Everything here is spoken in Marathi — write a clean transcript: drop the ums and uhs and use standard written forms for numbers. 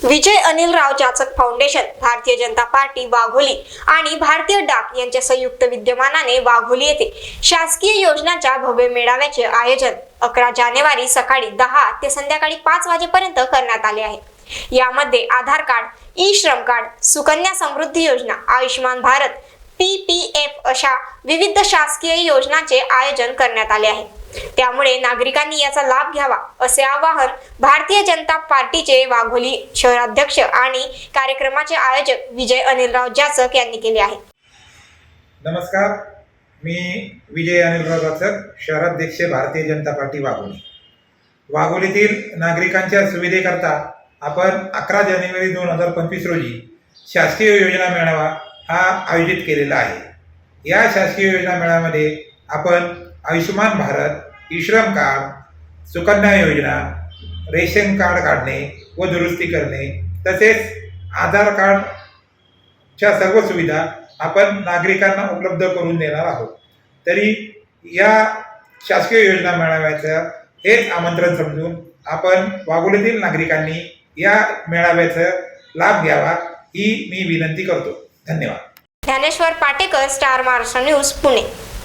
विजय अनिलराव जाचक फाउंडेशन, भारतीय जनता पार्टी वाघोली आणि भारतीय डाक यांच्या संयुक्त विद्यमानाने वाघोली येथे शासकीय योजनांच्या भव्य मेळाव्याचे आयोजन 11 जानेवारी सकाळी 10 ते संध्याकाळी 5 वाजेपर्यंत करण्यात आले आहे। यामध्ये आधार कार्ड, ई श्रम कार्ड, सुकन्या समृद्धी योजना, आयुष्मान भारत, PPF अशा विविध शासकीय योजनांचे आयोजन करण्यात आले आहे। त्यामुळे नागरिकांनी याचा लाभ घ्यावा असे आवाहन भारतीय जनता पार्टीचे वाघोली शहराध्यक्ष आणि कार्यक्रमाचे आयोजक विजय अनिलराव जाचक यांनी केले आहे। नमस्कार, मी विजय अनिलराव जाचक, शहराध्यक्ष भारतीय जनता पार्टी वाघोली। वाघोलीतील नागरिकांच्या सुविधेकरता आपण 11 जानेवारी 2025 रोजी शासकीय योजना मेळावा हा आयोजित केलेला आहे। या शासकीय योजना मेळाव्यामध्ये आपण आयुष्मान भारत, ई श्रम कार्ड, सुकन्या योजना, रेशन कार्ड काढणे व दुरुस्ती करणे तसेच आधार कार्डच्या सर्व सुविधा आपण नागरिकांना उपलब्ध करून देणार आहोत। तरी या शासकीय योजना मेळाव्याचं हेच आमंत्रण समजून आपण वाघोलीतील नागरिकांनी या मेळाव्याचा लाभ घ्यावा ही मी विनंती करतो। धन्यवाद। Dnyaneshwar Patekar, star Maharashtra news, Pune.